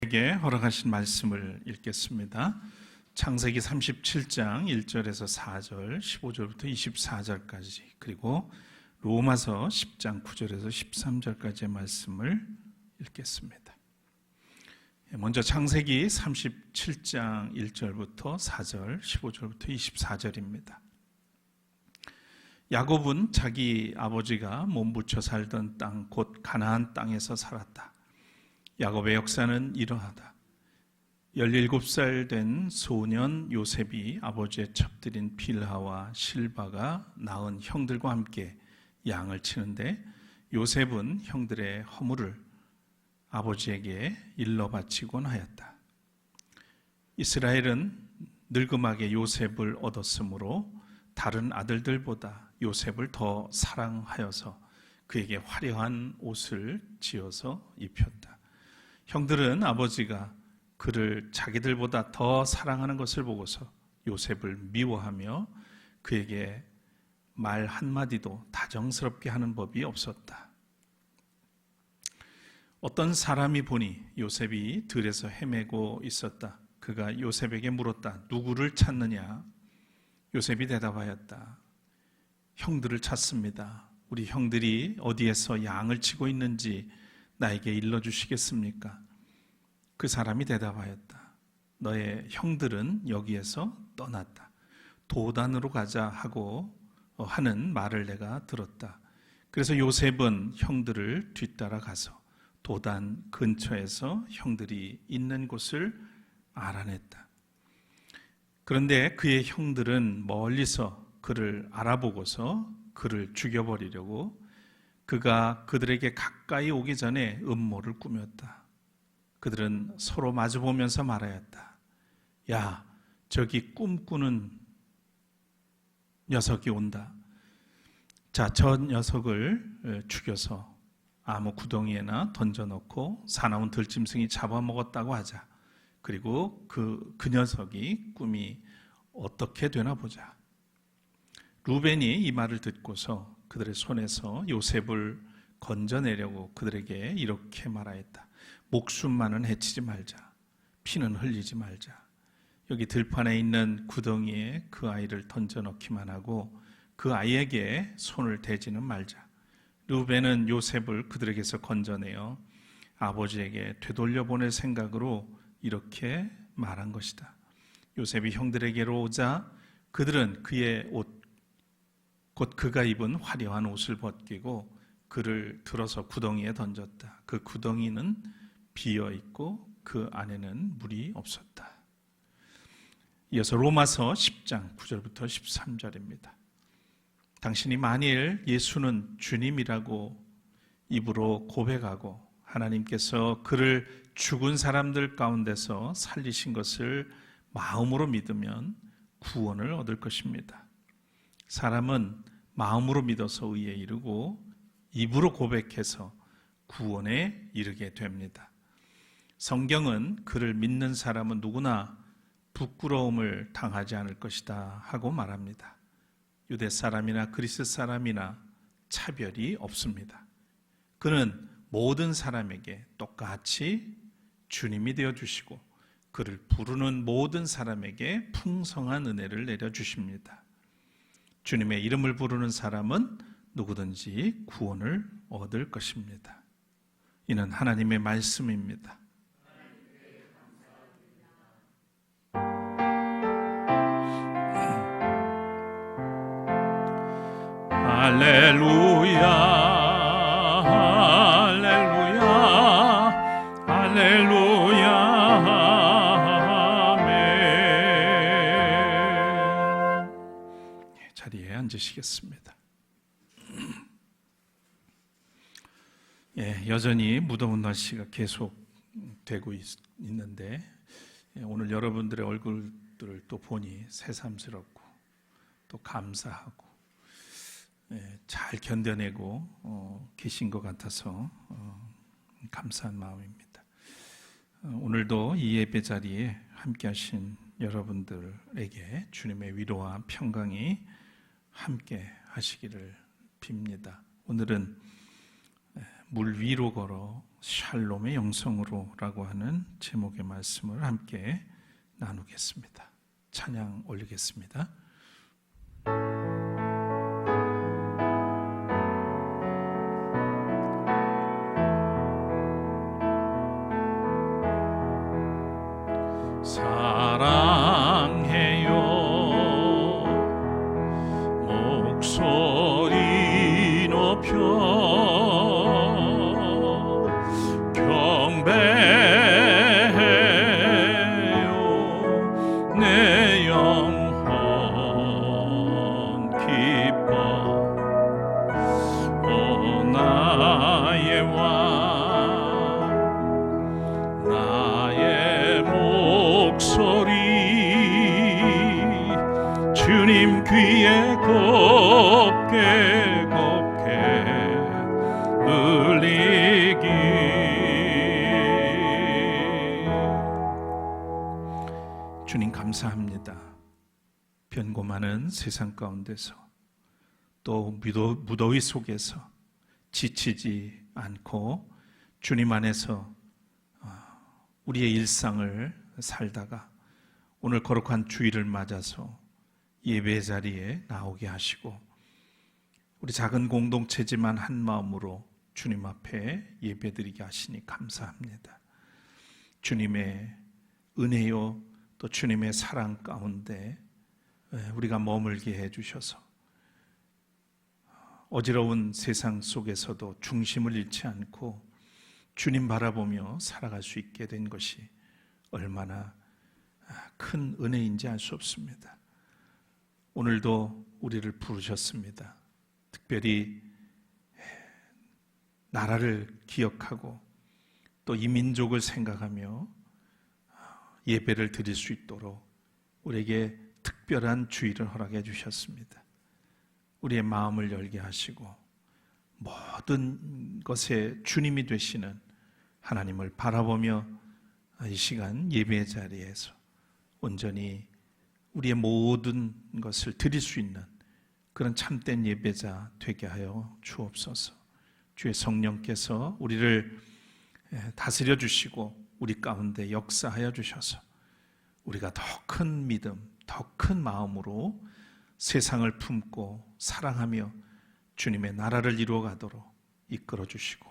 에게 허락하신 말씀을 읽겠습니다. 창세기 37장 1절에서 4절, 15절부터 24절까지, 그리고 로마서 10장 9절에서 13절까지의 말씀을 읽겠습니다. 먼저 창세기 37장 1절부터 4절, 15절부터 24절입니다. 야곱은 자기 아버지가 몸부쳐 살던 땅, 곧 가나안 땅에서 살았다. 야곱의 역사는 이러하다. 17살 된 소년 요셉이 아버지의 첩들인 빌하와 실바가 낳은 형들과 함께 양을 치는데, 요셉은 형들의 허물을 아버지에게 일러 바치곤 하였다. 이스라엘은 늙음하게 요셉을 얻었으므로 다른 아들들보다 요셉을 더 사랑하여서 그에게 화려한 옷을 지어서 입혔다. 형들은 아버지가 그를 자기들보다 더 사랑하는 것을 보고서 요셉을 미워하며 그에게 말 한마디도 다정스럽게 하는 법이 없었다. 어떤 사람이 보니 요셉이 들에서 헤매고 있었다. 그가 요셉에게 물었다. 누구를 찾느냐? 요셉이 대답하였다. 형들을 찾습니다. 우리 형들이 어디에서 양을 치고 있는지 나에게 일러주시겠습니까? 그 사람이 대답하였다. 너의 형들은 여기에서 떠났다. 도단으로 가자 하고 하는 말을 내가 들었다. 그래서 요셉은 형들을 뒤따라 가서 도단 근처에서 형들이 있는 곳을 알아냈다. 그런데 그의 형들은 멀리서 그를 알아보고서 그를 죽여버리려고 그가 그들에게 가까이 오기 전에 음모를 꾸몄다. 그들은 서로 마주보면서 말하였다. 야, 저기 꿈꾸는 녀석이 온다. 자, 저 녀석을 죽여서 아무 구덩이에나 던져놓고 사나운 들짐승이 잡아먹었다고 하자. 그리고 그 녀석이 꿈이 어떻게 되나 보자. 루벤이 이 말을 듣고서 그들의 손에서 요셉을 건져내려고 그들에게 이렇게 말하였다. 목숨만은 해치지 말자. 피는 흘리지 말자. 여기 들판에 있는 구덩이에 그 아이를 던져넣기만 하고 그 아이에게 손을 대지는 말자. 루벤은 요셉을 그들에게서 건져내어 아버지에게 되돌려 보낼 생각으로 이렇게 말한 것이다. 요셉이 형들에게로 오자 그들은 그의 옷, 곧 그가 입은 화려한 옷을 벗기고 그를 들어서 구덩이에 던졌다. 그 구덩이는 비어 있고 그 안에는 물이 없었다. 이어서 로마서 10장 9절부터 13절입니다. 당신이 만일 예수는 주님이라고 입으로 고백하고 하나님께서 그를 죽은 사람들 가운데서 살리신 것을 마음으로 믿으면 구원을 얻을 것입니다. 사람은 마음으로 믿어서 의에 이르고 입으로 고백해서 구원에 이르게 됩니다. 성경은 그를 믿는 사람은 누구나 부끄러움을 당하지 않을 것이다 하고 말합니다. 유대 사람이나 그리스 사람이나 차별이 없습니다. 그는 모든 사람에게 똑같이 주님이 되어주시고 그를 부르는 모든 사람에게 풍성한 은혜를 내려주십니다. 주님의 이름을 부르는 사람은 누구든지 구원을 얻을 것입니다. 이는 하나님의 말씀입니다. 할렐루야, 할렐루야, 할렐루야, 아멘. 자리에 앉으시겠습니다. 여전히 무더운 날씨가 계속되고 있는데 오늘 여러분들의 얼굴들을 또 보니 새삼스럽고 또 감사하고 잘 견뎌내고 계신 것 같아서 감사한 마음입니다. 오늘도 이 예배 자리에 함께 하신 여러분들에게 주님의 위로와 평강이 함께 하시기를 빕니다. 오늘은 물 위로 걸어 샬롬의 영성으로라고 하는 제목의 말씀을 함께 나누겠습니다. 찬양 올리겠습니다. 사랑해요 목소리 높여 경배해요 내 영혼 기뻐 오 나의 왕 나의 목소리 주님 귀에 곱게 곱게 울리기 주님 감사합니다. 변고 많은 세상 가운데서 또 무더위 속에서 지치지 않고 주님 안에서 우리의 일상을 살다가 오늘 거룩한 주일을 맞아서 예배 자리에 나오게 하시고 우리 작은 공동체지만 한 마음으로 주님 앞에 예배드리게 하시니 감사합니다. 주님의 은혜요 또 주님의 사랑 가운데 우리가 머물게 해주셔서 어지러운 세상 속에서도 중심을 잃지 않고 주님 바라보며 살아갈 수 있게 된 것이 얼마나 큰 은혜인지 알 수 없습니다. 오늘도 우리를 부르셨습니다. 특별히 나라를 기억하고 또 이 민족을 생각하며 예배를 드릴 수 있도록 우리에게 특별한 주일을 허락해 주셨습니다. 우리의 마음을 열게 하시고 모든 것에 주님이 되시는 하나님을 바라보며 이 시간 예배 자리에서 온전히 우리의 모든 것을 드릴 수 있는 그런 참된 예배자 되게 하여 주옵소서. 주의 성령께서 우리를 다스려 주시고 우리 가운데 역사하여 주셔서 우리가 더 큰 믿음, 더 큰 마음으로 세상을 품고 사랑하며 주님의 나라를 이루어가도록 이끌어 주시고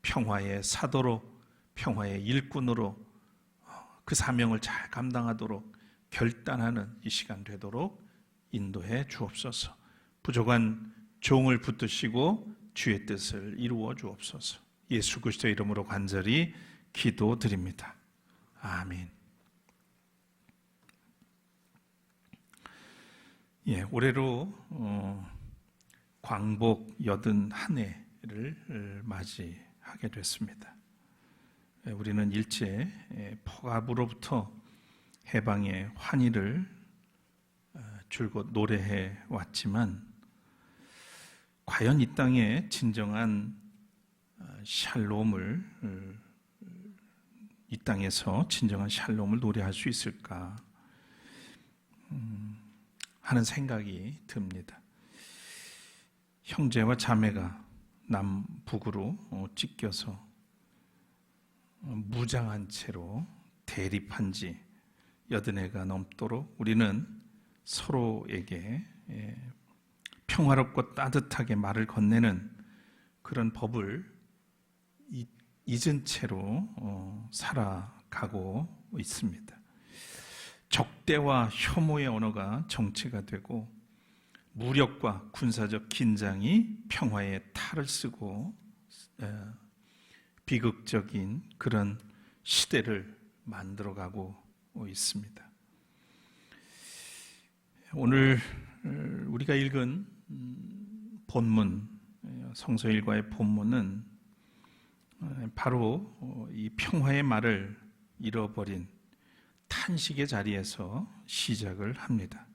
평화의 사도로 평화의 일꾼으로 그 사명을 잘 감당하도록 결단하는 이 시간 되도록 인도해 주옵소서. 부족한 종을 붙드시고 주의 뜻을 이루어 주옵소서. 예수 그리스도의 이름으로 간절히 기도드립니다. 아멘. 올해로 광복 81해를 맞이하게 됐습니다. 우리는 일제 포갑으로부터 해방의 환희를 줄곧 노래해 왔지만 과연 이 땅에 진정한 샬롬을 이 땅에서 진정한 샬롬을 노래할 수 있을까 하는 생각이 듭니다. 형제와 자매가 남북으로 찢겨서 무장한 채로 대립한 지 80해가 넘도록 우리는 서로에게 평화롭고 따뜻하게 말을 건네는 그런 법을 잊은 채로 살아가고 있습니다. 적대와 혐오의 언어가 정치가 되고 무력과 군사적 긴장이 평화의 탈을 쓰고 비극적인 그런 시대를 만들어가고 있습니다. 오늘 우리가 읽은 본문, 성서 일과의 본문은 바로 이 평화의 말을 잃어버린 탄식의 자리에서 시작을 합니다.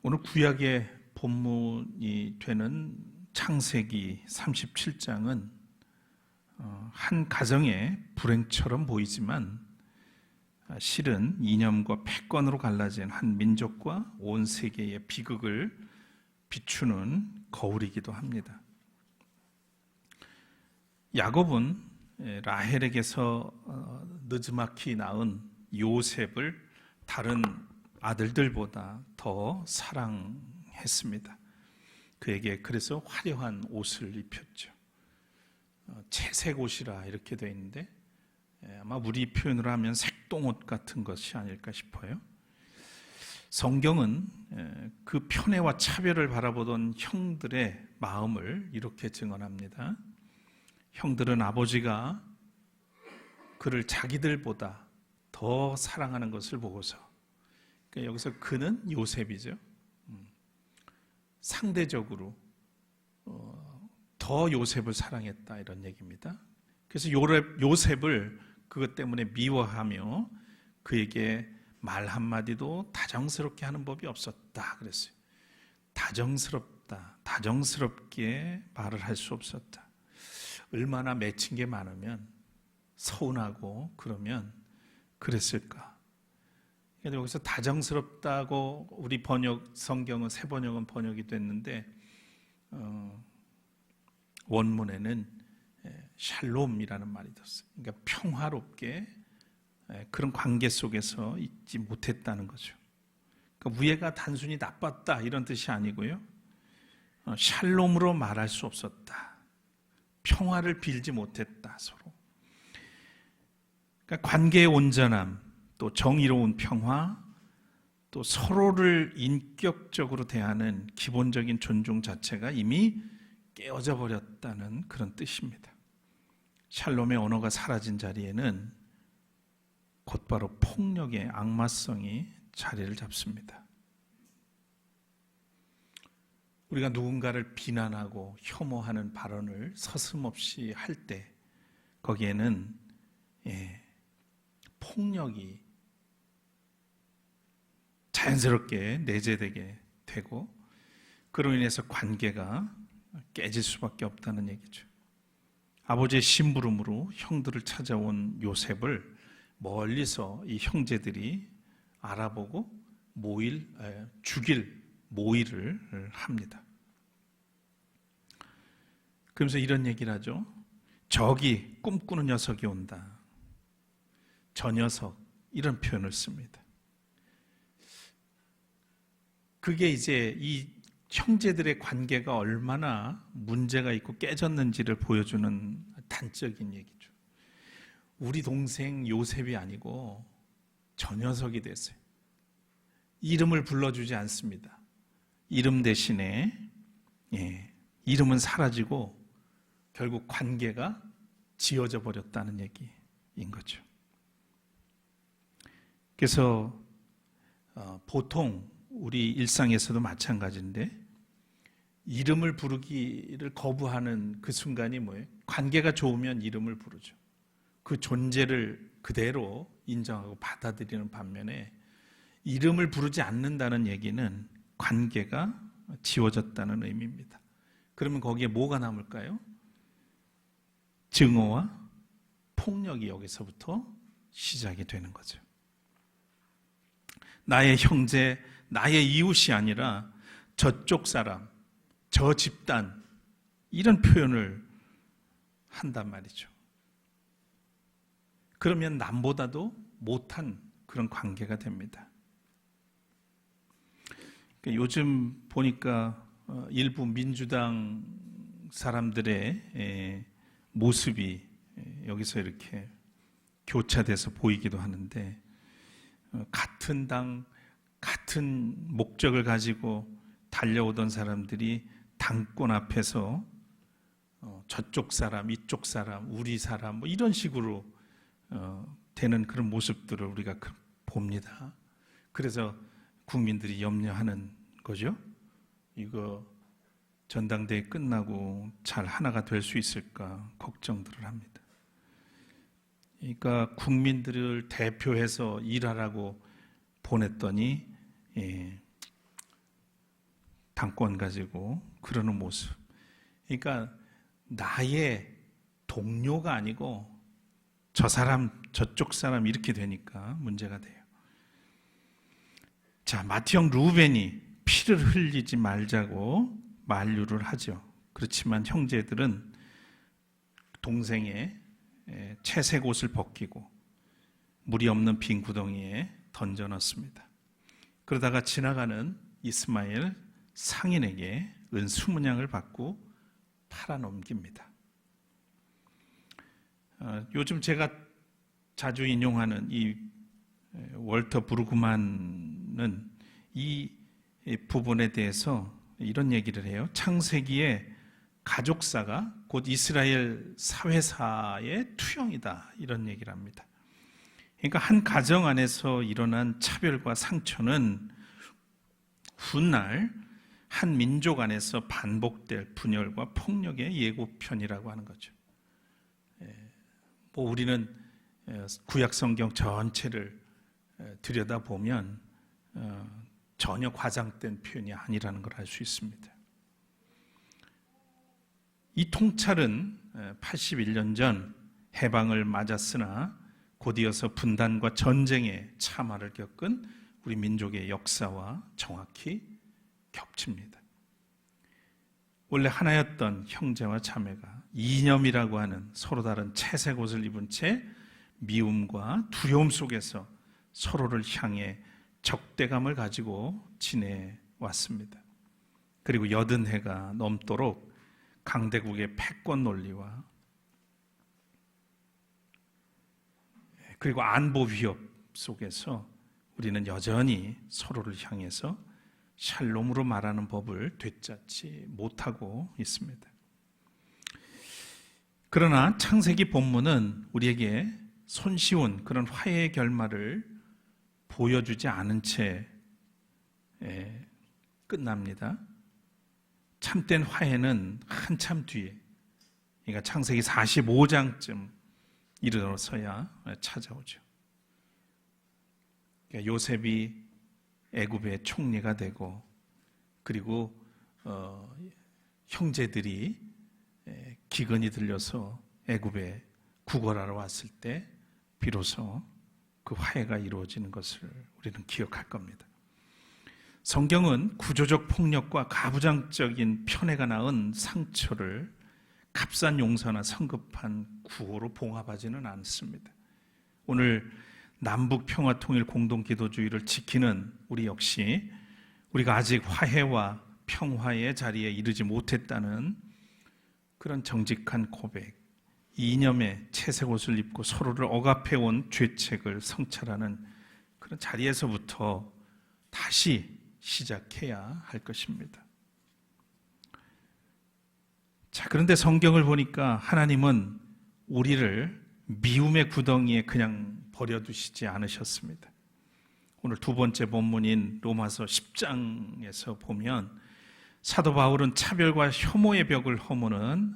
오늘 구약의 본문이 되는 창세기 37장은 한 가정의 불행처럼 보이지만 실은 이념과 패권으로 갈라진 한 민족과 온 세계의 비극을 비추는 거울이기도 합니다. 야곱은 라헬에게서 느지막이 낳은 요셉을 다른 아들들보다 더 사랑했습니다. 그에게 그래서 화려한 옷을 입혔죠. 채색 옷이라 이렇게 되어 있는데 아마 우리 표현으로 하면 색동옷 같은 것이 아닐까 싶어요. 성경은 그 편애와 차별을 바라보던 형들의 마음을 이렇게 증언합니다. 형들은 아버지가 그를 자기들보다 더 사랑하는 것을 보고서, 그러니까 여기서 그는 요셉이죠. 상대적으로 더 요셉을 사랑했다 이런 얘기입니다. 그래서 요셉을 그것 때문에 미워하며 그에게 말 한마디도 다정스럽게 하는 법이 없었다 그랬어요. 다정스럽게 말을 할 수 없었다. 얼마나 맺힌 게 많으면 서운하고 그러면 그랬을까. 그래서 여기서 다정스럽다고 우리 성경은 새 번역은 번역이 됐는데 원문에는 샬롬이라는 말이 떴어요. 그러니까 평화롭게 그런 관계 속에서 있지 못했다는 거죠. 그러니까 위에가 단순히 나빴다 이런 뜻이 아니고요. 샬롬으로 말할 수 없었다. 평화를 빌지 못했다 서로. 그러니까 관계의 온전함, 또 정의로운 평화, 또 서로를 인격적으로 대하는 기본적인 존중 자체가 이미 깨어져 버렸다는 그런 뜻입니다. 샬롬의 언어가 사라진 자리에는 곧바로 폭력의 악마성이 자리를 잡습니다. 우리가 누군가를 비난하고 혐오하는 발언을 서슴없이 할 때 거기에는 폭력이 자연스럽게 내재되게 되고 그로 인해서 관계가 깨질 수밖에 없다는 얘기죠. 아버지의 심부름으로 형들을 찾아온 요셉을 멀리서 이 형제들이 알아보고 죽일 모의를 합니다. 그러면서 이런 얘기를 하죠. 저기 꿈꾸는 녀석이 온다. 저 녀석, 이런 표현을 씁니다. 그게 이제 이 형제들의 관계가 얼마나 문제가 있고 깨졌는지를 보여주는 단적인 얘기죠. 우리 동생 요셉이 아니고 저 녀석이 됐어요. 이름을 불러주지 않습니다. 이름 대신에 이름은 사라지고 결국 관계가 지어져 버렸다는 얘기인 거죠. 그래서 보통 우리 일상에서도 마찬가지인데 이름을 부르기를 거부하는 그 순간이 뭐예요? 관계가 좋으면 이름을 부르죠. 그 존재를 그대로 인정하고 받아들이는 반면에 이름을 부르지 않는다는 얘기는 관계가 지워졌다는 의미입니다. 그러면 거기에 뭐가 남을까요? 증오와 폭력이 여기서부터 시작이 되는 거죠. 나의 형제, 나의 이웃이 아니라 저쪽 사람, 저 집단, 이런 표현을 한단 말이죠. 그러면 남보다도 못한 그런 관계가 됩니다. 요즘 보니까 일부 민주당 사람들의 모습이 여기서 이렇게 교차돼서 보이기도 하는데 같은 당, 같은 목적을 가지고 달려오던 사람들이 당권 앞에서 저쪽 사람, 이쪽 사람, 우리 사람 뭐 이런 식으로 되는 그런 모습들을 우리가 봅니다. 그래서 국민들이 염려하는 거죠. 이거 전당대회 끝나고 잘 하나가 될 수 있을까 걱정들을 합니다. 그러니까 국민들을 대표해서 일하라고 보냈더니 당권 가지고 그러는 모습. 그러니까 나의 동료가 아니고 저 사람, 저쪽 사람 이렇게 되니까 문제가 돼요. 자, 맏형 루벤이 피를 흘리지 말자고 만류를 하죠. 그렇지만 형제들은 동생의 채색 옷을 벗기고 물이 없는 빈 구덩이에 던져 넣습니다. 그러다가 지나가는 이스마엘 상인에게 은 20냥을 받고 팔아 넘깁니다. 요즘 제가 자주 인용하는 이 월터 브루그만은 이 부분에 대해서 이런 얘기를 해요. 창세기의 가족사가 곧 이스라엘 사회사의 투영이다, 이런 얘기를 합니다. 그러니까 한 가정 안에서 일어난 차별과 상처는 훗날 한 민족 안에서 반복될 분열과 폭력의 예고편이라고 하는 거죠. 우리는 구약 성경 전체를 들여다보면 전혀 과장된 표현이 아니라는 걸 알 수 있습니다. 이 통찰은 81년 전 해방을 맞았으나 곧이어서 분단과 전쟁의 참화를 겪은 우리 민족의 역사와 정확히 겹칩니다. 원래 하나였던 형제와 자매가 이념이라고 하는 서로 다른 채색 옷을 입은 채 미움과 두려움 속에서 서로를 향해 적대감을 가지고 지내왔습니다. 그리고 80해가 넘도록 강대국의 패권 논리와 그리고 안보 위협 속에서 우리는 여전히 서로를 향해서 샬롬으로 말하는 법을 되찾지 못하고 있습니다. 그러나 창세기 본문은 우리에게 손쉬운 그런 화해의 결말을 보여주지 않은 채 끝납니다. 참된 화해는 한참 뒤에, 그러니까 창세기 45장쯤 이르러서야 찾아오죠. 그러니까 요셉이 애굽의 총리가 되고, 그리고 형제들이 기근이 들려서 애굽에 구걸하러 왔을 때 비로소 그 화해가 이루어지는 것을 우리는 기억할 겁니다. 성경은 구조적 폭력과 가부장적인 편애가 낳은 상처를 값싼 용서나 성급한 구호로 봉합하지는 않습니다. 오늘 남북 평화 통일 공동기도주의를 지키는 우리 역시 우리가 아직 화해와 평화의 자리에 이르지 못했다는 그런 정직한 고백, 이념의 채색 옷을 입고 서로를 억압해온 죄책을 성찰하는 그런 자리에서부터 다시 시작해야 할 것입니다. 자, 그런데 성경을 보니까 하나님은 우리를 미움의 구덩이에 그냥 버려두시지 않으셨습니다. 오늘 두 번째 본문인 로마서 10장에서 보면 사도 바울은 차별과 혐오의 벽을 허무는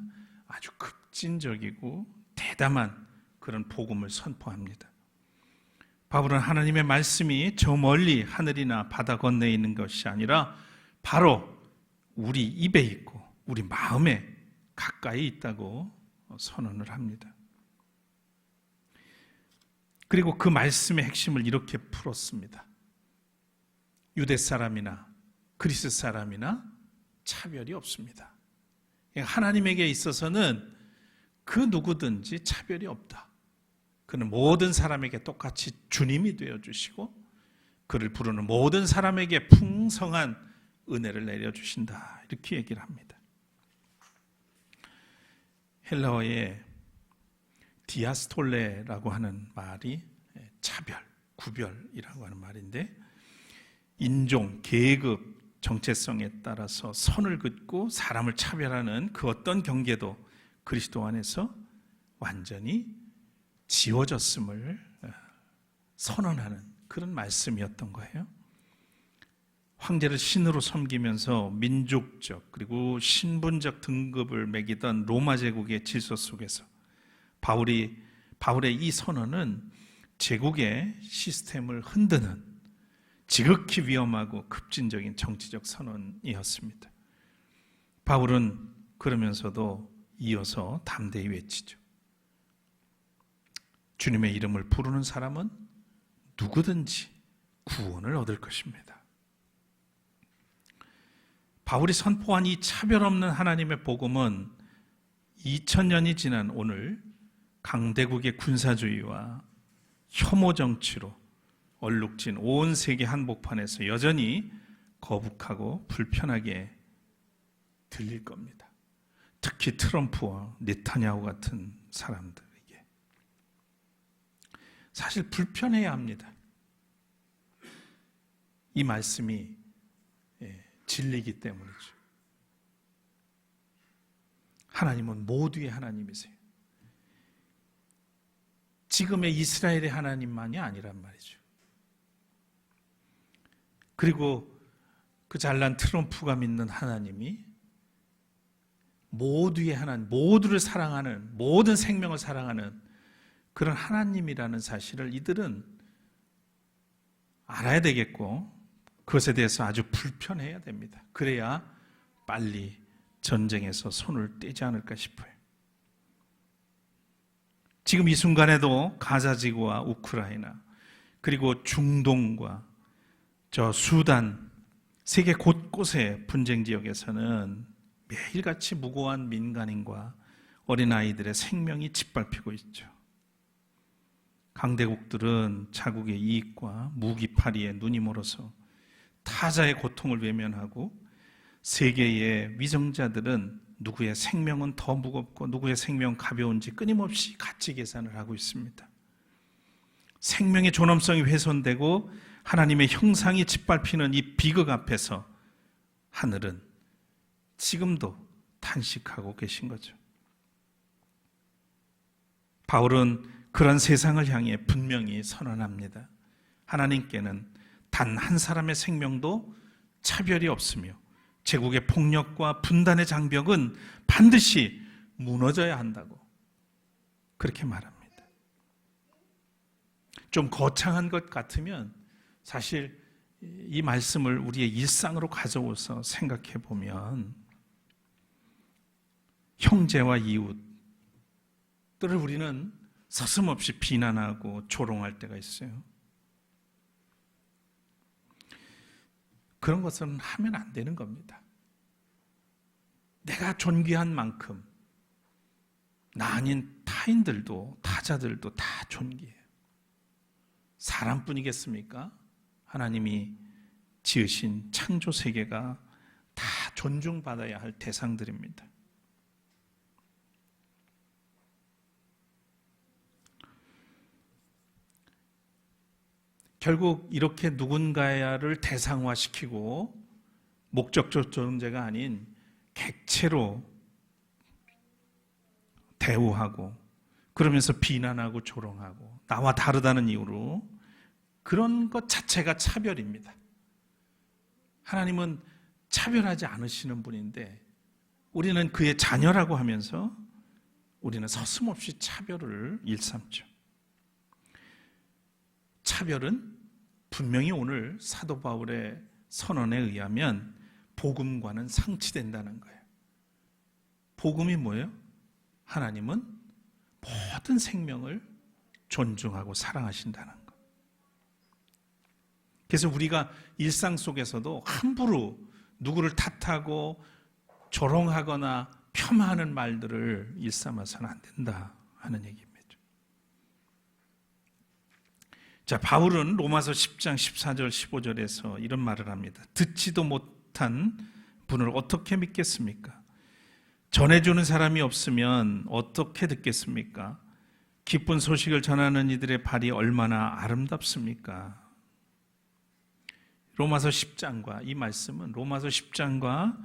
아주 급진적이고 대담한 그런 복음을 선포합니다. 바울은 하나님의 말씀이 저 멀리 하늘이나 바다 건너에 있는 것이 아니라 바로 우리 입에 있고 우리 마음에 가까이 있다고 선언을 합니다. 그리고 그 말씀의 핵심을 이렇게 풀었습니다. 유대 사람이나 그리스 사람이나 차별이 없습니다. 하나님에게 있어서는 그 누구든지 차별이 없다. 그는 모든 사람에게 똑같이 주님이 되어주시고 그를 부르는 모든 사람에게 풍성한 은혜를 내려주신다. 이렇게 얘기를 합니다. 헬라어의 디아스톨레라고 하는 말이 차별, 구별이라고 하는 말인데 인종, 계급, 정체성에 따라서 선을 긋고 사람을 차별하는 그 어떤 경계도 그리스도 안에서 완전히 지워졌음을 선언하는 그런 말씀이었던 거예요. 황제를 신으로 섬기면서 민족적 그리고 신분적 등급을 매기던 로마 제국의 질서 속에서 바울의 이 선언은 제국의 시스템을 흔드는 지극히 위험하고 급진적인 정치적 선언이었습니다. 바울은 그러면서도 이어서 담대히 외치죠. 주님의 이름을 부르는 사람은 누구든지 구원을 얻을 것입니다. 바울이 선포한 이 차별 없는 하나님의 복음은 2000년이 지난 오늘 강대국의 군사주의와 혐오 정치로 얼룩진 온 세계 한복판에서 여전히 거북하고 불편하게 들릴 겁니다. 특히 트럼프와 네타냐후 같은 사람들에게. 사실 불편해야 합니다. 이 말씀이 진리이기 때문이죠. 하나님은 모두의 하나님이세요. 지금의 이스라엘의 하나님만이 아니란 말이죠. 그리고 그 잘난 트럼프가 믿는 하나님이 모두의 하나님, 모두를 사랑하는, 모든 생명을 사랑하는 그런 하나님이라는 사실을 이들은 알아야 되겠고 그것에 대해서 아주 불편해야 됩니다. 그래야 빨리 전쟁에서 손을 떼지 않을까 싶어요. 지금 이 순간에도 가자지구와 우크라이나 그리고 중동과 저 수단 세계 곳곳의 분쟁 지역에서는 매일같이 무고한 민간인과 어린아이들의 생명이 짓밟히고 있죠. 강대국들은 자국의 이익과 무기파리에 눈이 멀어서 타자의 고통을 외면하고 세계의 위정자들은 누구의 생명은 더 무겁고 누구의 생명은 가벼운지 끊임없이 가치 계산을 하고 있습니다. 생명의 존엄성이 훼손되고 하나님의 형상이 짓밟히는 이 비극 앞에서 하늘은 지금도 탄식하고 계신 거죠. 바울은 그런 세상을 향해 분명히 선언합니다. 하나님께는 단 한 사람의 생명도 차별이 없으며 제국의 폭력과 분단의 장벽은 반드시 무너져야 한다고 그렇게 말합니다. 좀 거창한 것 같으면 사실 이 말씀을 우리의 일상으로 가져오서 생각해 보면 형제와 이웃들을 우리는 서슴없이 비난하고 조롱할 때가 있어요. 그런 것은 하면 안 되는 겁니다. 내가 존귀한 만큼 나 아닌 타인들도 타자들도 다 존귀해요. 사람뿐이겠습니까? 하나님이 지으신 창조 세계가 다 존중받아야 할 대상들입니다. 결국 이렇게 누군가를 대상화시키고 목적적 존재가 아닌 객체로 대우하고 그러면서 비난하고 조롱하고 나와 다르다는 이유로 그런 것 자체가 차별입니다. 하나님은 차별하지 않으시는 분인데 우리는 그의 자녀라고 하면서 우리는 서슴없이 차별을 일삼죠. 차별은 분명히 오늘 사도 바울의 선언에 의하면 복음과는 상치된다는 거예요. 복음이 뭐예요? 하나님은 모든 생명을 존중하고 사랑하신다는 것. 그래서 우리가 일상 속에서도 함부로 누구를 탓하고 조롱하거나 폄하하는 말들을 일삼아서는 안 된다 하는 얘기입니다. 자, 바울은 로마서 10장 14절 15절에서 이런 말을 합니다. 듣지도 못한 분을 어떻게 믿겠습니까? 전해주는 사람이 없으면 어떻게 듣겠습니까? 기쁜 소식을 전하는 이들의 발이 얼마나 아름답습니까? 로마서 10장과 이 말씀은 로마서 10장과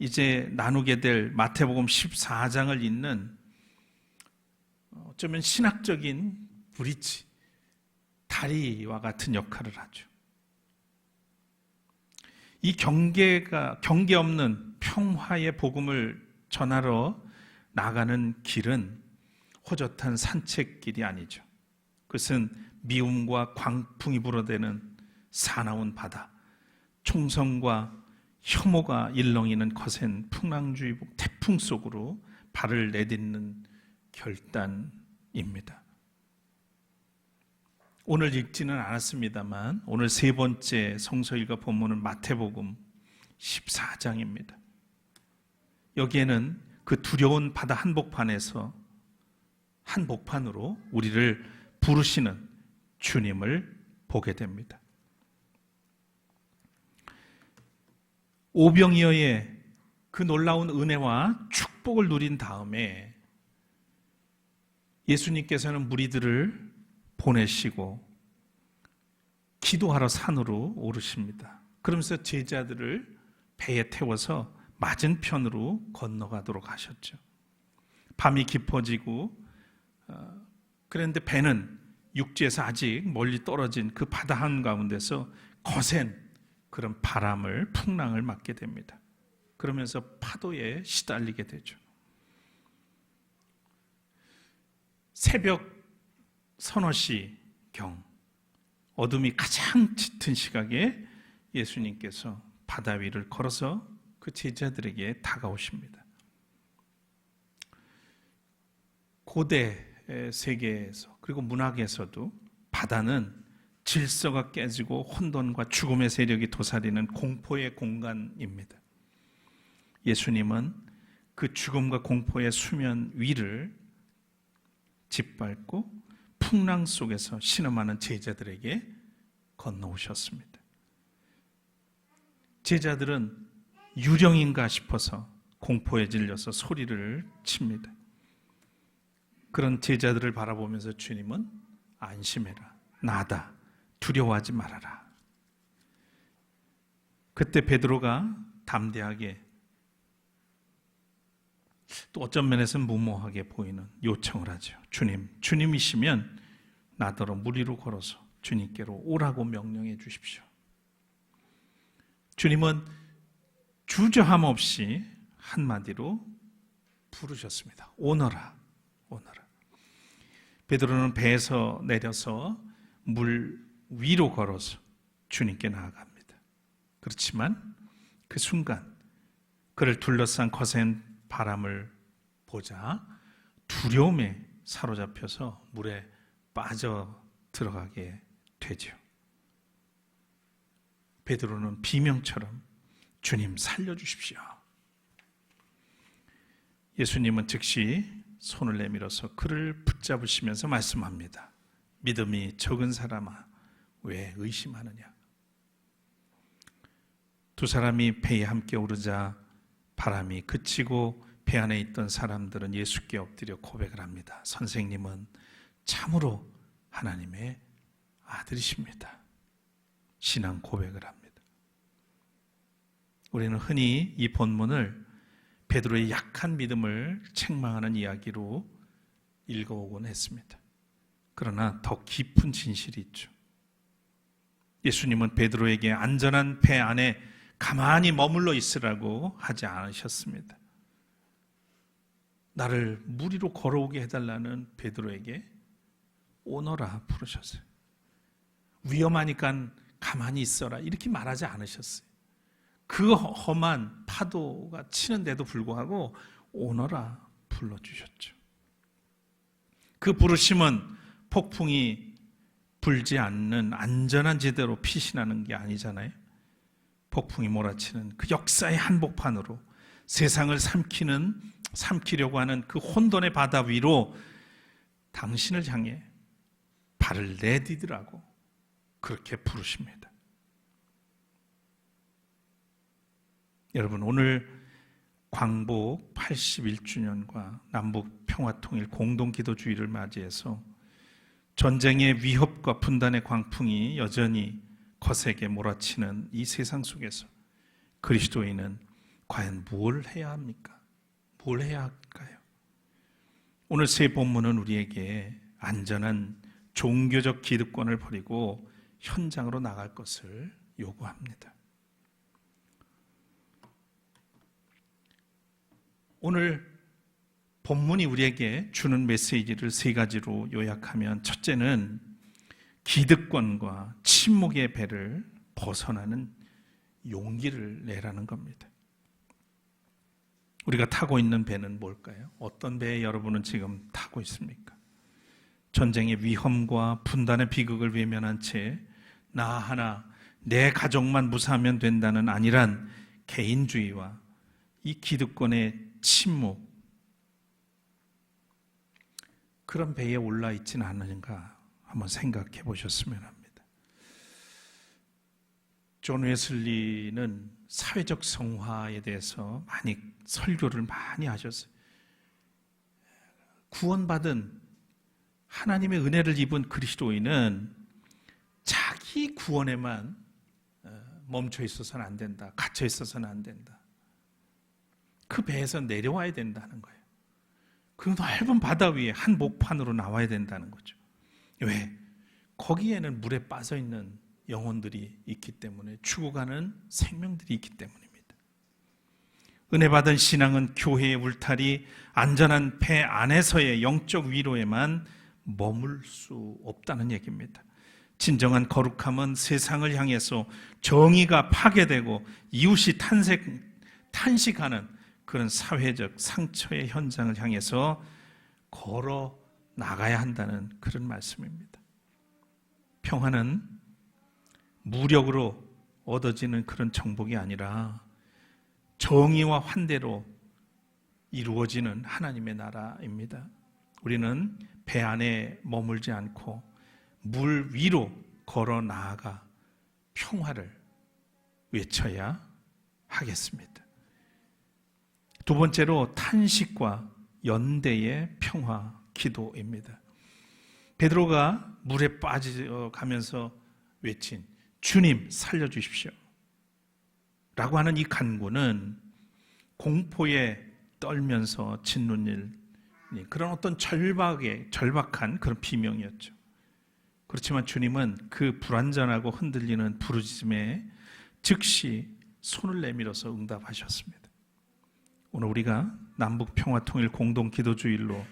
이제 나누게 될 마태복음 14장을 잇는 어쩌면 신학적인 브릿지, 다리와 같은 역할을 하죠. 이 경계 없는 평화의 복음을 전하러 나가는 길은 호젓한 산책길이 아니죠. 그것은 미움과 광풍이 불어대는 사나운 바다, 총성과 혐오가 일렁이는 거센 풍랑주의보 태풍 속으로 발을 내딛는 결단입니다. 오늘 읽지는 않았습니다만 오늘 세 번째 성서일과 본문은 마태복음 14장입니다. 여기에는 그 두려운 바다 한복판으로 우리를 부르시는 주님을 보게 됩니다. 오병이어의 그 놀라운 은혜와 축복을 누린 다음에 예수님께서는 무리들을 보내시고 기도하러 산으로 오르십니다. 그러면서 제자들을 배에 태워서 맞은편으로 건너가도록 하셨죠. 밤이 깊어지고 그런데 배는 육지에서 아직 멀리 떨어진 그 바다 한가운데서 거센 그런 풍랑을 맞게 됩니다. 그러면서 파도에 시달리게 되죠. 새벽 서너 시경, 어둠이 가장 짙은 시각에 예수님께서 바다 위를 걸어서 그 제자들에게 다가오십니다. 고대 세계에서 그리고 문학에서도 바다는 질서가 깨지고 혼돈과 죽음의 세력이 도사리는 공포의 공간입니다. 예수님은 그 죽음과 공포의 수면 위를 짓밟고 풍랑 속에서 신음하는 제자들에게 건너오셨습니다. 제자들은 유령인가 싶어서 공포에 질려서 소리를 칩니다. 그런 제자들을 바라보면서 주님은 안심해라, 나다, 두려워하지 말아라. 그때 베드로가 담대하게, 또 어떤 면에서는 무모하게 보이는 요청을 하죠. 주님이시면 나더러 물 위로 걸어서 주님께로 오라고 명령해 주십시오. 주님은 주저함 없이 한마디로 부르셨습니다. 오너라, 오너라. 베드로는 배에서 내려서 물 위로 걸어서 주님께 나아갑니다. 그렇지만 그 순간 그를 둘러싼 거센 바람을 보자 두려움에 사로잡혀서 물에 빠져 들어가게 되죠. 베드로는 비명처럼 주님 살려주십시오. 예수님은 즉시 손을 내밀어서 그를 붙잡으시면서 말씀합니다. 믿음이 적은 사람아, 왜 의심하느냐? 두 사람이 배에 함께 오르자 바람이 그치고 배 안에 있던 사람들은 예수께 엎드려 고백을 합니다. 선생님은 참으로 하나님의 아들이십니다. 신앙 고백을 합니다. 우리는 흔히 이 본문을 베드로의 약한 믿음을 책망하는 이야기로 읽어오곤 했습니다. 그러나 더 깊은 진실이 있죠. 예수님은 베드로에게 안전한 배 안에 가만히 머물러 있으라고 하지 않으셨습니다. 나를 물 위로 걸어오게 해달라는 베드로에게 오너라 부르셨어요. 위험하니까 가만히 있어라 이렇게 말하지 않으셨어요. 그 험한 파도가 치는데도 불구하고 오너라 불러주셨죠. 그 부르심은 폭풍이 불지 않는 안전한 지대로 피신하는 게 아니잖아요. 폭풍이 몰아치는 그 역사의 한복판으로 세상을 삼키려고 하는 그 혼돈의 바다 위로 당신을 향해 발을 내디디라고 그렇게 부르십니다. 여러분, 오늘 광복 81주년과 남북 평화통일 공동기도주의를 맞이해서 전쟁의 위협과 분단의 광풍이 여전히 거세게 몰아치는 이 세상 속에서 그리스도인은 과연 뭘 해야 합니까? 뭘 해야 할까요? 오늘 세 본문은 우리에게 안전한 종교적 기득권을 버리고 현장으로 나갈 것을 요구합니다. 오늘 본문이 우리에게 주는 메시지를 세 가지로 요약하면, 첫째는 기득권과 침묵의 배를 벗어나는 용기를 내라는 겁니다. 우리가 타고 있는 배는 뭘까요? 어떤 배에 여러분은 지금 타고 있습니까? 전쟁의 위험과 분단의 비극을 외면한 채 나 하나, 내 가족만 무사하면 된다는 안일한 개인주의와 이 기득권의 침묵, 그런 배에 올라 있지는 않은가 한번 생각해 보셨으면 합니다. 존 웨슬리는 사회적 성화에 대해서 많이 설교를 많이 하셨어요. 구원받은 하나님의 은혜를 입은 그리스도인은 자기 구원에만 멈춰 있어서는 안 된다. 갇혀 있어서는 안 된다. 그 배에서 내려와야 된다는 거예요. 그 넓은 바다 위에 한 목판으로 나와야 된다는 거죠. 왜? 거기에는 물에 빠져 있는 영혼들이 있기 때문에, 죽어가는 생명들이 있기 때문입니다. 은혜 받은 신앙은 교회의 울타리, 안전한 배 안에서의 영적 위로에만 머물 수 없다는 얘기입니다. 진정한 거룩함은 세상을 향해서 정의가 파괴되고 이웃이 탄식하는 그런 사회적 상처의 현장을 향해서 걸어 나가야 한다는 그런 말씀입니다. 평화는 무력으로 얻어지는 그런 정복이 아니라 정의와 환대로 이루어지는 하나님의 나라입니다. 우리는 배 안에 머물지 않고 물 위로 걸어 나아가 평화를 외쳐야 하겠습니다. 두 번째로 탄식과 연대의 평화 기도입니다. 베드로가 물에 빠져가면서 외친 주님 살려주십시오 라고 하는 이 간구는 공포에 떨면서 짓는 일, 그런 어떤 절박한 그런 비명이었죠. 그렇지만 주님은 그 불완전하고 흔들리는 부르짖음에 즉시 손을 내밀어서 응답하셨습니다. 오늘 우리가 남북평화통일 공동기도주일로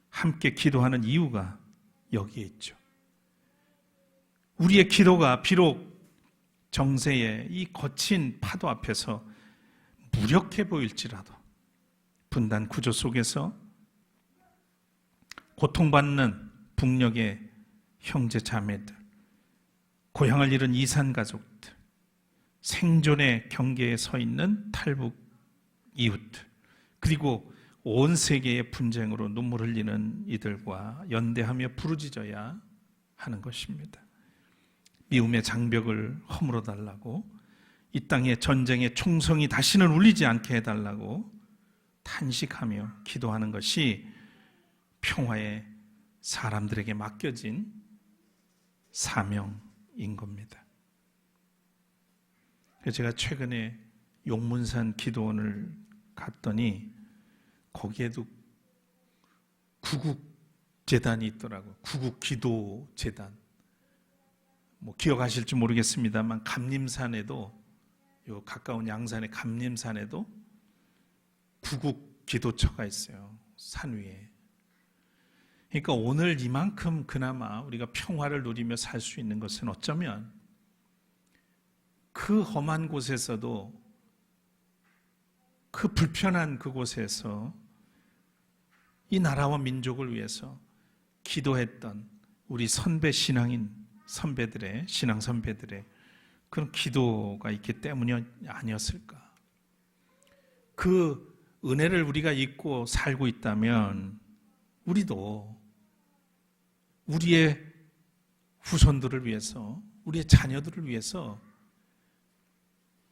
함께 기도하는 이유가 여기에 있죠. 우리의 기도가 비록 정세의 이 거친 파도 앞에서 무력해 보일지라도, 분단 구조 속에서 고통받는 북녘의 형제 자매들, 고향을 잃은 이산 가족들, 생존의 경계에 서 있는 탈북 이웃들, 그리고 온 세계의 분쟁으로 눈물 흘리는 이들과 연대하며 부르짖어야 하는 것입니다. 미움의 장벽을 허물어 달라고, 이 땅의 전쟁의 총성이 다시는 울리지 않게 해달라고 탄식하며 기도하는 것이 평화의 사람들에게 맡겨진 사명인 겁니다. 제가 최근에 용문산 기도원을 갔더니 거기에도 구국재단이 있더라고요. 구국기도재단. 기억하실지 모르겠습니다만 감림산에도, 요 가까운 양산의 감림산에도 구국기도처가 있어요. 산 위에. 그러니까 오늘 이만큼 그나마 우리가 평화를 누리며 살 수 있는 것은 어쩌면 그 험한 곳에서도, 그 불편한 그곳에서 이 나라와 민족을 위해서 기도했던 우리 선배 신앙인 선배들의, 신앙 선배들의 그런 기도가 있기 때문이 아니었을까. 그 은혜를 우리가 잊고 살고 있다면 우리도 우리의 후손들을 위해서, 우리의 자녀들을 위해서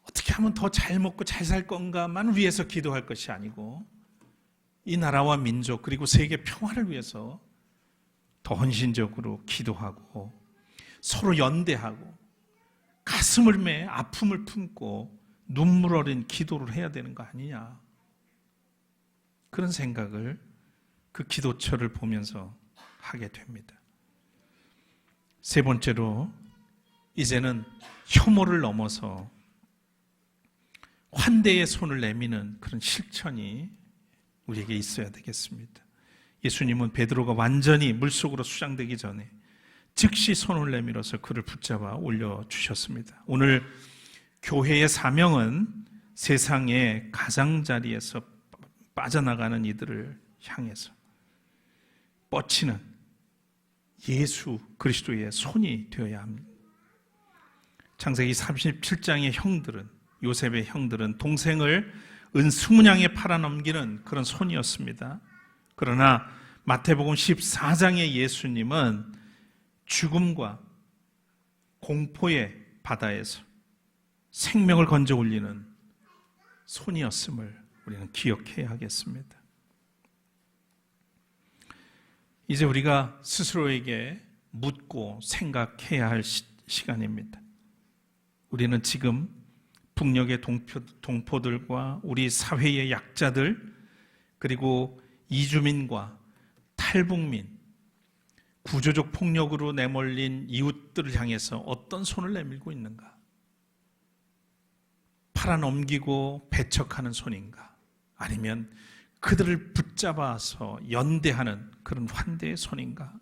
어떻게 하면 더 잘 먹고 잘 살 건가만 위해서 기도할 것이 아니고, 이 나라와 민족 그리고 세계 평화를 위해서 더 헌신적으로 기도하고, 서로 연대하고, 가슴을 매 아픔을 품고 눈물 어린 기도를 해야 되는 거 아니냐, 그런 생각을 그 기도처를 보면서 하게 됩니다. 세 번째로, 이제는 혐오를 넘어서 환대의 손을 내미는 그런 실천이 우리에게 있어야 되겠습니다. 예수님은 베드로가 완전히 물속으로 수장되기 전에 즉시 손을 내밀어서 그를 붙잡아 올려주셨습니다. 오늘 교회의 사명은 세상의 가장자리에서 빠져나가는 이들을 향해서 뻗치는 예수 그리스도의 손이 되어야 합니다. 창세기 37장의 형들은, 요셉의 형들은 동생을 은 20냥에 팔아넘기는 그런 손이었습니다. 그러나 마태복음 14장의 예수님은 죽음과 공포의 바다에서 생명을 건져 올리는 손이었음을 우리는 기억해야 하겠습니다. 이제 우리가 스스로에게 묻고 생각해야 할 시간입니다. 우리는 지금 북녘의 동포들과 우리 사회의 약자들, 그리고 이주민과 탈북민, 구조적 폭력으로 내몰린 이웃들을 향해서 어떤 손을 내밀고 있는가? 팔아넘기고 배척하는 손인가? 아니면 그들을 붙잡아서 연대하는 그런 환대의 손인가?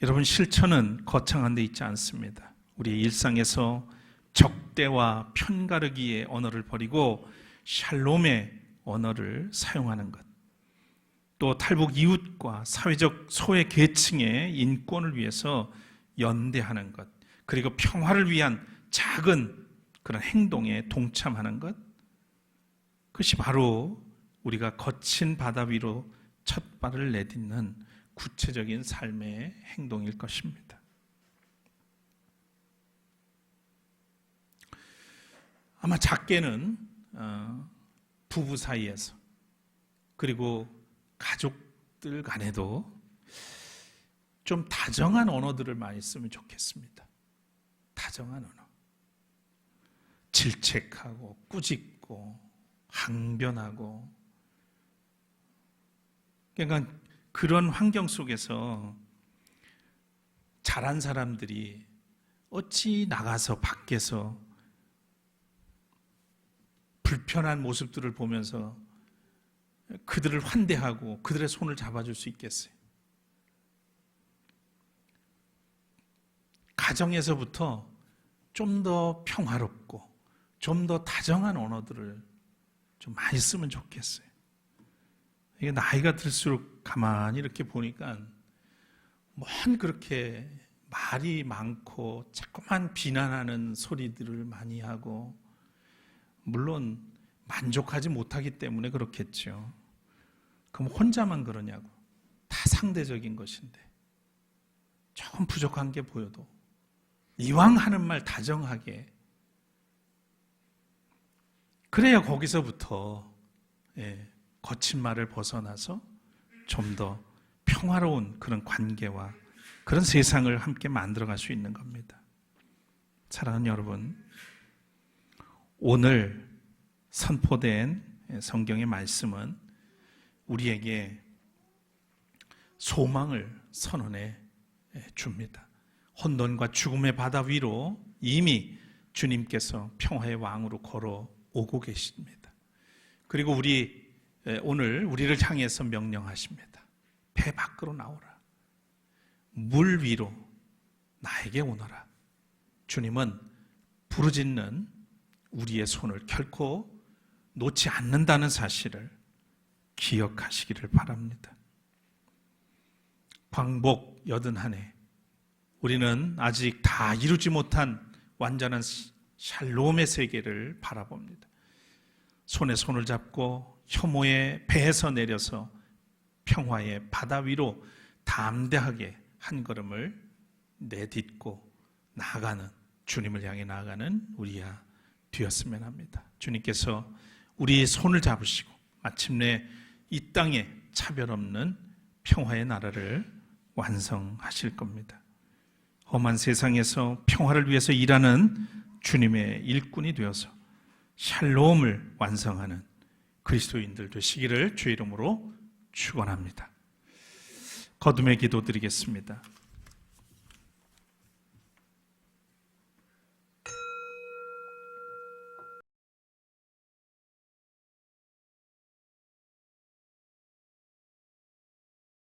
여러분, 실천은 거창한 데 있지 않습니다. 우리의 일상에서 적대와 편가르기의 언어를 버리고 샬롬의 언어를 사용하는 것, 또 탈북 이웃과 사회적 소외 계층의 인권을 위해서 연대하는 것, 그리고 평화를 위한 작은 그런 행동에 동참하는 것, 그것이 바로 우리가 거친 바다 위로 첫 발을 내딛는 구체적인 삶의 행동일 것입니다. 아마 작게는 부부 사이에서, 그리고 가족들 간에도 좀 다정한 언어들을 많이 쓰면 좋겠습니다. 다정한 언어. 질책하고 꾸짖고 항변하고, 그러니까 그런 환경 속에서 자란 사람들이 어찌 나가서 밖에서 불편한 모습들을 보면서 그들을 환대하고 그들의 손을 잡아줄 수 있겠어요? 가정에서부터 좀 더 평화롭고 좀 더 다정한 언어들을 좀 많이 쓰면 좋겠어요. 이게 나이가 들수록 가만히 이렇게 보니까 뭔 그렇게 말이 많고 자꾸만 비난하는 소리들을 많이 하고, 물론 만족하지 못하기 때문에 그렇겠죠. 그럼 혼자만 그러냐고. 다 상대적인 것인데 조금 부족한 게 보여도 이왕 하는 말 다정하게, 그래야 거기서부터 거친 말을 벗어나서 좀 더 평화로운 그런 관계와 그런 세상을 함께 만들어갈 수 있는 겁니다. 사랑하는 여러분, 오늘 선포된 성경의 말씀은 우리에게 소망을 선언해 줍니다. 혼돈과 죽음의 바다 위로 이미 주님께서 평화의 왕으로 걸어오고 계십니다. 그리고 오늘 우리를 향해서 명령하십니다. 배 밖으로 나오라. 물 위로 나에게 오너라. 주님은 부르짖는 우리의 손을 결코 놓지 않는다는 사실을 기억하시기를 바랍니다. 광복 81해, 우리는 아직 다 이루지 못한 완전한 샬롬의 세계를 바라봅니다. 손에 손을 잡고 혐오의 배에서 내려서 평화의 바다 위로 담대하게 한 걸음을 내딛고 나아가는, 주님을 향해 나아가는 우리야 되었으면 합니다. 주님께서 우리의 손을 잡으시고 마침내 이 땅에 차별 없는 평화의 나라를 완성하실 겁니다. 험한 세상에서 평화를 위해서 일하는 주님의 일꾼이 되어서 샬롬을 완성하는 그리스도인들 되시기를 주의 이름으로 축원합니다. 거듭의 기도 드리겠습니다.